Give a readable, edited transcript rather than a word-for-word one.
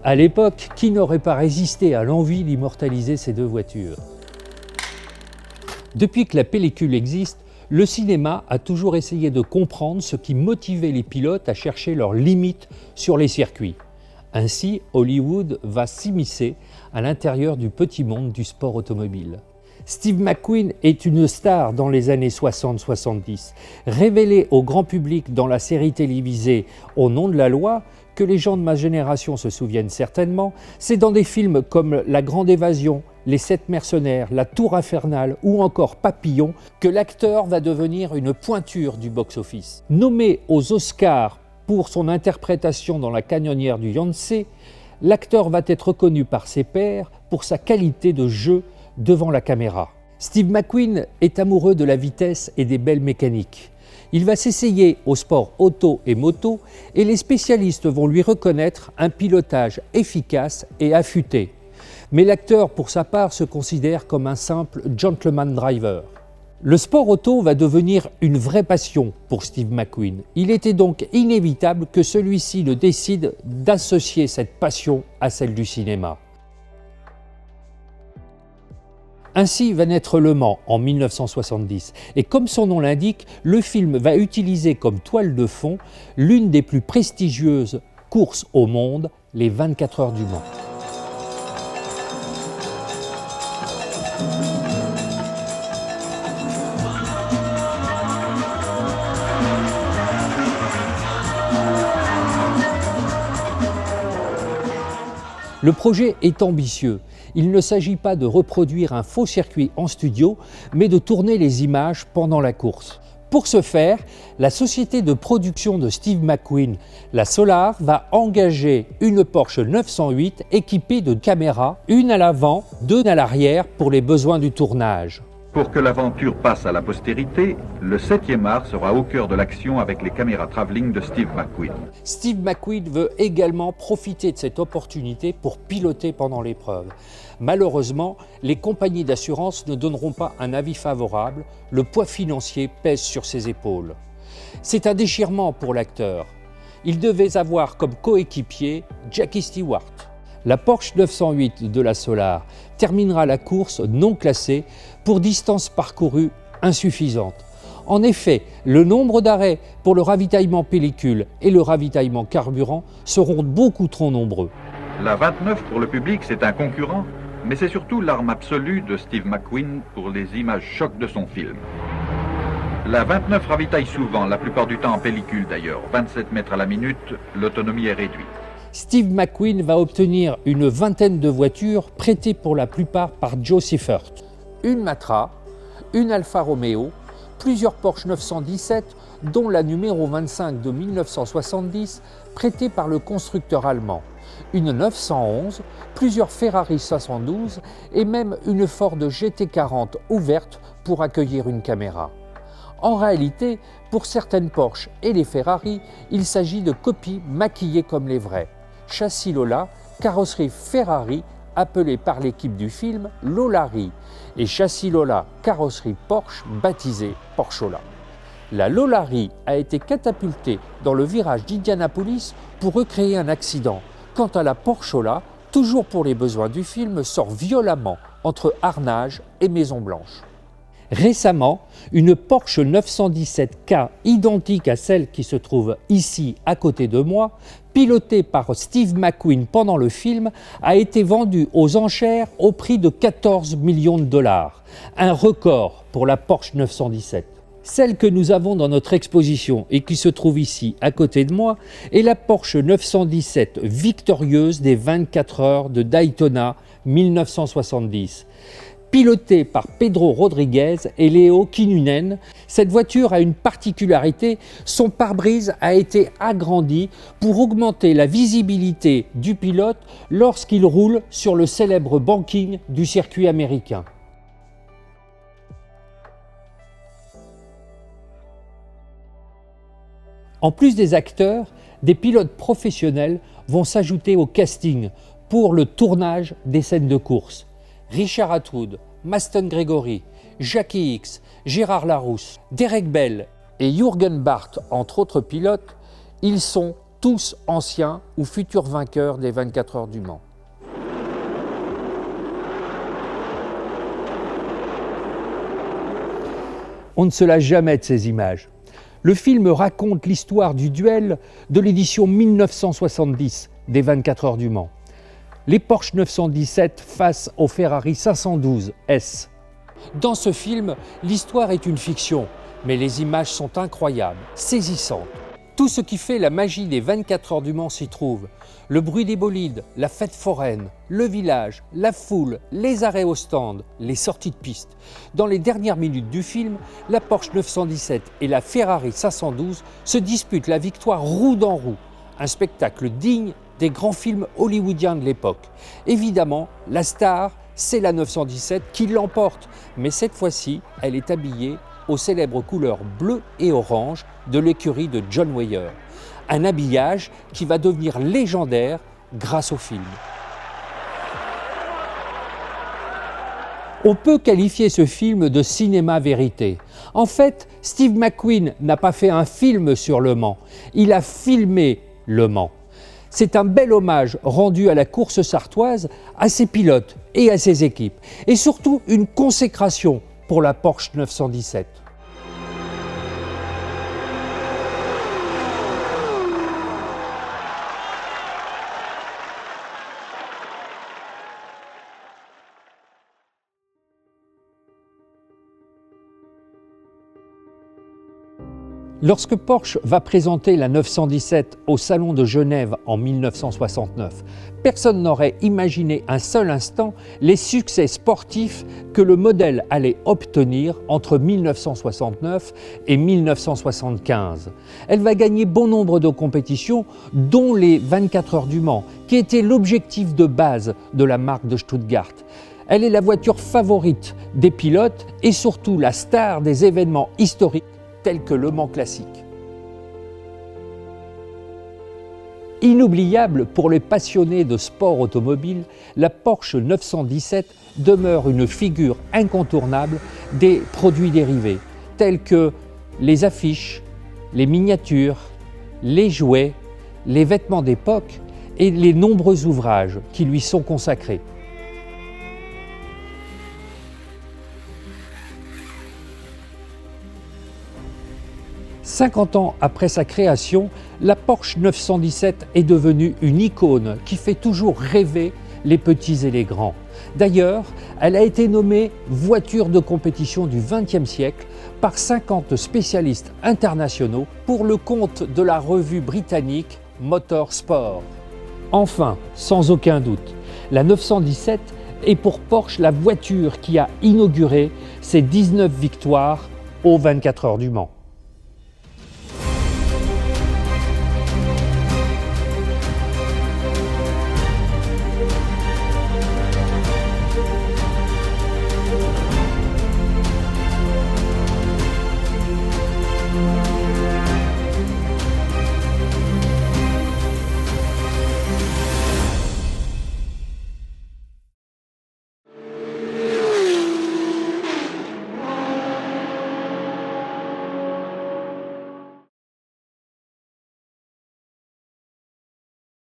À l'époque, qui n'aurait pas résisté à l'envie d'immortaliser ces deux voitures? Depuis que la pellicule existe, le cinéma a toujours essayé de comprendre ce qui motivait les pilotes à chercher leurs limites sur les circuits. Ainsi, Hollywood va s'immiscer à l'intérieur du petit monde du sport automobile. Steve McQueen est une star dans les années 60-70, révélé au grand public dans la série télévisée Au nom de la loi, que les gens de ma génération se souviennent certainement. C'est dans des films comme La Grande Évasion, Les Sept Mercenaires, La Tour Infernale ou encore Papillon que l'acteur va devenir une pointure du box-office. Nommé aux Oscars pour son interprétation dans La Canonnière du Yangtze, l'acteur va être reconnu par ses pairs pour sa qualité de jeu devant la caméra. Steve McQueen est amoureux de la vitesse et des belles mécaniques. Il va s'essayer au sport auto et moto et les spécialistes vont lui reconnaître un pilotage efficace et affûté. Mais l'acteur, pour sa part, se considère comme un simple gentleman driver. Le sport auto va devenir une vraie passion pour Steve McQueen. Il était donc inévitable que celui-ci le décide d'associer cette passion à celle du cinéma. Ainsi va naître Le Mans en 1970 et comme son nom l'indique, le film va utiliser comme toile de fond l'une des plus prestigieuses courses au monde, les 24 heures du Mans. Le projet est ambitieux. Il ne s'agit pas de reproduire un faux circuit en studio, mais de tourner les images pendant la course. Pour ce faire, la société de production de Steve McQueen, la Solar, va engager une Porsche 908 équipée de caméras, une à l'avant, deux à l'arrière pour les besoins du tournage. Pour que l'aventure passe à la postérité, le 7e art sera au cœur de l'action avec les caméras travelling de Steve McQueen. Steve McQueen veut également profiter de cette opportunité pour piloter pendant l'épreuve. Malheureusement, les compagnies d'assurance ne donneront pas un avis favorable, le poids financier pèse sur ses épaules. C'est un déchirement pour l'acteur. Il devait avoir comme coéquipier Jackie Stewart. La Porsche 908 de la Solar terminera la course non classée pour distance parcourue insuffisante. En effet, le nombre d'arrêts pour le ravitaillement pellicule et le ravitaillement carburant seront beaucoup trop nombreux. La 29 pour le public, c'est un concurrent, mais c'est surtout l'arme absolue de Steve McQueen pour les images chocs de son film. La 29 ravitaille souvent, la plupart du temps en pellicule d'ailleurs, 27 mètres à la minute, l'autonomie est réduite. Steve McQueen va obtenir une vingtaine de voitures prêtées pour la plupart par Joe Seifert. Une Matra, une Alfa Romeo, plusieurs Porsche 917, dont la numéro 25 de 1970, prêtée par le constructeur allemand, une 911, plusieurs Ferrari 512 et même une Ford GT40 ouverte pour accueillir une caméra. En réalité, pour certaines Porsche et les Ferrari, il s'agit de copies maquillées comme les vraies. Châssis Lola, carrosserie Ferrari, appelée par l'équipe du film Lolari, et châssis Lola, carrosserie Porsche, baptisée Porschola. La Lolari a été catapultée dans le virage d'Indianapolis pour recréer un accident. Quant à la Porschola, toujours pour les besoins du film, sort violemment entre Arnage et Maison Blanche. Récemment, une Porsche 917K identique à celle qui se trouve ici à côté de moi, pilotée par Steve McQueen pendant le film, a été vendue aux enchères au prix de 14 millions de dollars, un record pour la Porsche 917. Celle que nous avons dans notre exposition et qui se trouve ici à côté de moi est la Porsche 917 victorieuse des 24 heures de Daytona 1970. Pilotée par Pedro Rodriguez et Leo Kinnunen, cette voiture a une particularité, son pare-brise a été agrandi pour augmenter la visibilité du pilote lorsqu'il roule sur le célèbre banking du circuit américain. En plus des acteurs, des pilotes professionnels vont s'ajouter au casting pour le tournage des scènes de course. Richard Atwood, Maston Gregory, Jackie Hicks, Gérard Larousse, Derek Bell et Jürgen Barth, entre autres pilotes, ils sont tous anciens ou futurs vainqueurs des 24 heures du Mans. On ne se lasse jamais de ces images. Le film raconte l'histoire du duel de l'édition 1970 des 24 heures du Mans. Les Porsche 917 face au Ferrari 512 S. Dans ce film, l'histoire est une fiction, mais les images sont incroyables, saisissantes. Tout ce qui fait la magie des 24 heures du Mans s'y trouve. Le bruit des bolides, la fête foraine, le village, la foule, les arrêts au stand, les sorties de piste. Dans les dernières minutes du film, la Porsche 917 et la Ferrari 512 se disputent la victoire roue dans roue. Un spectacle digne des grands films hollywoodiens de l'époque. Évidemment, la star, c'est la 917 qui l'emporte, mais cette fois-ci, elle est habillée aux célèbres couleurs bleu et orange de l'écurie de John Wyer. Un habillage qui va devenir légendaire grâce au film. On peut qualifier ce film de cinéma vérité. En fait, Steve McQueen n'a pas fait un film sur Le Mans, il a filmé Le Mans. C'est un bel hommage rendu à la course sartoise, à ses pilotes et à ses équipes. Et surtout une consécration pour la Porsche 917. Lorsque Porsche va présenter la 917 au Salon de Genève en 1969, personne n'aurait imaginé un seul instant les succès sportifs que le modèle allait obtenir entre 1969 et 1975. Elle va gagner bon nombre de compétitions, dont les 24 heures du Mans, qui était l'objectif de base de la marque de Stuttgart. Elle est la voiture favorite des pilotes et surtout la star des événements historiques tels que Le Mans classique. Inoubliable pour les passionnés de sport automobile, la Porsche 917 demeure une figure incontournable des produits dérivés, tels que les affiches, les miniatures, les jouets, les vêtements d'époque et les nombreux ouvrages qui lui sont consacrés. « 50 ans après sa création, la Porsche 917 est devenue une icône qui fait toujours rêver les petits et les grands. D'ailleurs, elle a été nommée voiture de compétition du XXe siècle par 50 spécialistes internationaux pour le compte de la revue britannique Motorsport. Enfin, sans aucun doute, la 917 est pour Porsche la voiture qui a inauguré ses 19 victoires aux 24 heures du Mans.